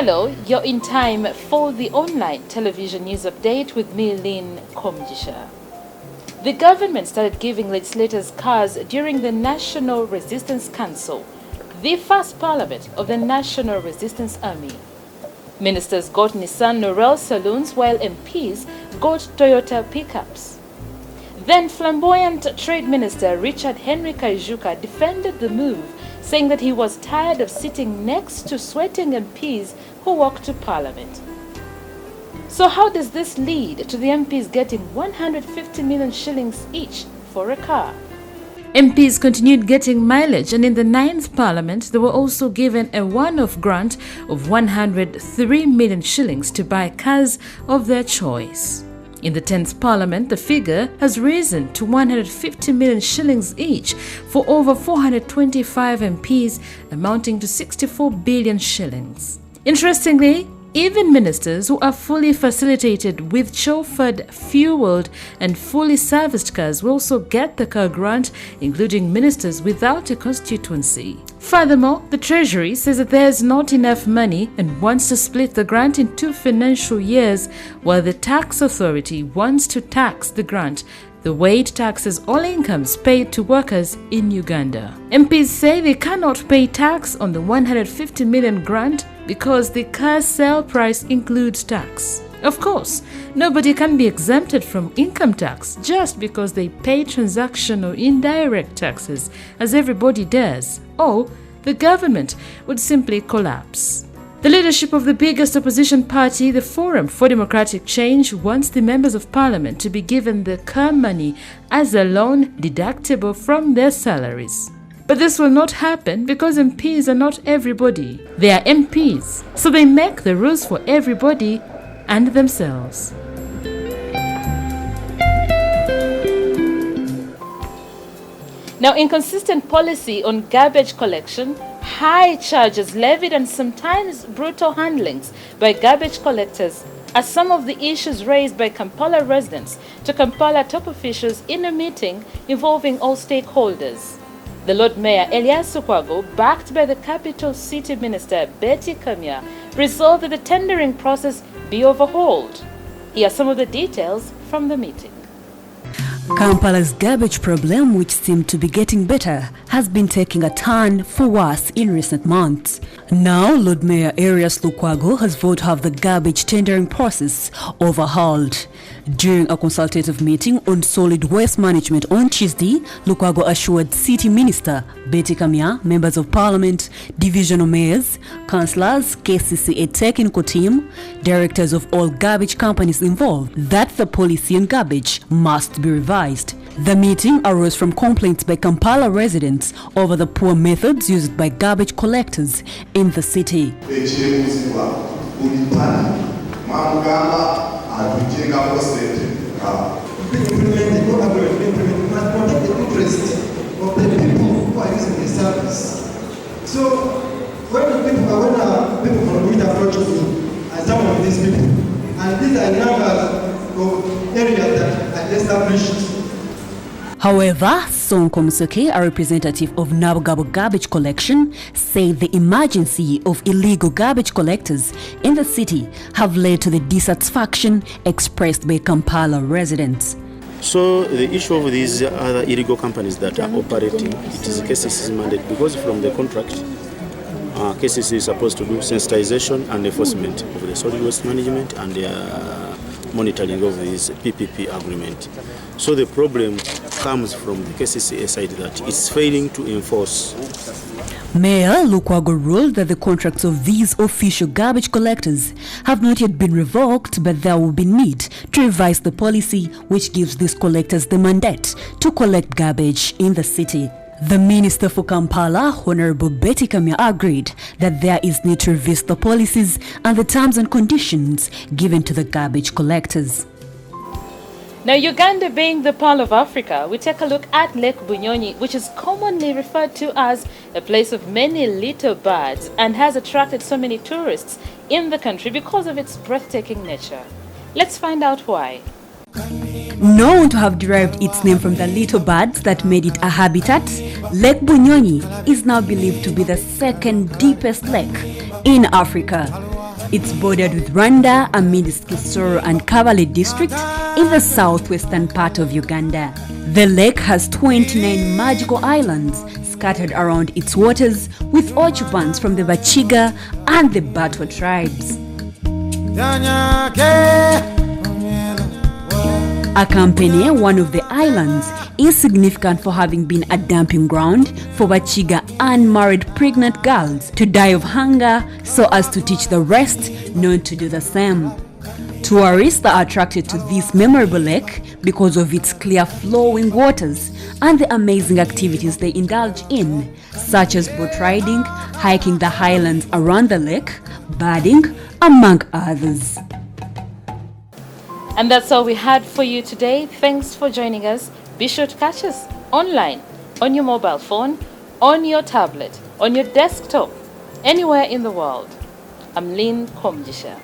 Hello, you're in time for the online television news update with me, Lynn Komjisha. The government started giving legislators cars during the National Resistance Council, the first parliament of the National Resistance Army. Ministers got Nissan Norel saloons while MPs got Toyota pickups. Then flamboyant Trade Minister Richard Henry Kaijuka defended the move, saying that he was tired of sitting next to sweating MPs who walk to Parliament. So how does this lead to the MPs getting 150 million shillings each for a car? MPs continued getting mileage, and in the 9th Parliament, they were also given a one-off grant of 103 million shillings to buy cars of their choice. In the 10th Parliament, the figure has risen to 150 million shillings each for over 425 MPs, amounting to 64 billion shillings. Interestingly, even ministers who are fully facilitated with chauffeured, fueled and fully serviced cars will also get the car grant, including ministers without a constituency. Furthermore, the Treasury says that there is not enough money and wants to split the grant in 2 financial years, while the Tax Authority wants to tax the grant the way it taxes all incomes paid to workers in Uganda. MPs say they cannot pay tax on the 150 million grant because the car sale price includes tax. Of course, nobody can be exempted from income tax just because they pay transaction or indirect taxes, as everybody does, or the government would simply collapse. The leadership of the biggest opposition party, the Forum for Democratic Change, wants the members of parliament to be given the car money as a loan deductible from their salaries. But this will not happen because MPs are not everybody. They are MPs, so they make the rules for everybody and themselves. Now, inconsistent policy on garbage collection, high charges levied and sometimes brutal handlings by garbage collectors are some of the issues raised by Kampala residents to Kampala top officials in a meeting involving all stakeholders. The Lord Mayor Elias Lukwago, backed by the capital city minister Betty Kamya, resolved that the tendering process be overhauled. Here are some of the details from the meeting. Kampala's garbage problem, which seemed to be getting better, has been taking a turn for worse in recent months. Now, Lord Mayor Elias Lukwago has vowed to have the garbage tendering process overhauled. During a consultative meeting on solid waste management on Tuesday, Lukwago assured City Minister Betty Kamya, members of Parliament, divisional mayors, councillors, KCCA technical team, directors of all garbage companies involved that the policy on garbage must be revised. The meeting arose from complaints by Kampala residents over the poor methods used by garbage collectors in the city. So when people from Rwanda approach me as some of these people, and these are numbers of areas that are established. However, Sonko Musoke, a representative of Nabugabo Garbage Collection, said the emergency of illegal garbage collectors in the city have led to the dissatisfaction expressed by Kampala residents. So the issue of these other illegal companies that are operating, it is KCC's mandate, because from the contract, KCC is supposed to do sensitization and enforcement of the solid waste management and monitoring of this PPP agreement. So the problem comes from the KCCA side that it's failing to enforce. Mayor Lukwago ruled that the contracts of these official garbage collectors have not yet been revoked, but there will be need to revise the policy which gives these collectors the mandate to collect garbage in the city. The Minister for Kampala, Honorable Betty Kamya, agreed that there is need to revisit the policies and the terms and conditions given to the garbage collectors. Now, Uganda being the Pearl of Africa, we take a look at Lake Bunyoni, which is commonly referred to as a place of many little birds and has attracted so many tourists in the country because of its breathtaking nature. Let's find out why. Known to have derived its name from the little birds that made it a habitat, Lake Bunyoni is now believed to be the second deepest lake in Africa. It's bordered with Rwanda, amidst Kisoro and Kabale district in the southwestern part of Uganda. The lake has 29 magical islands scattered around its waters, with occupants from the Bachiga and the Batwa tribes. Akampene, one of the islands, is significant for having been a dumping ground for Bachiga unmarried pregnant girls to die of hunger so as to teach the rest not to do the same. Tourists are attracted to this memorable lake because of its clear flowing waters and the amazing activities they indulge in, such as boat riding, hiking the highlands around the lake, birding, among others. And that's all we had for you today. Thanks for joining us. Be sure to catch us online, on your mobile phone, on your tablet, on your desktop, anywhere in the world. I'm Lynn Komjisha.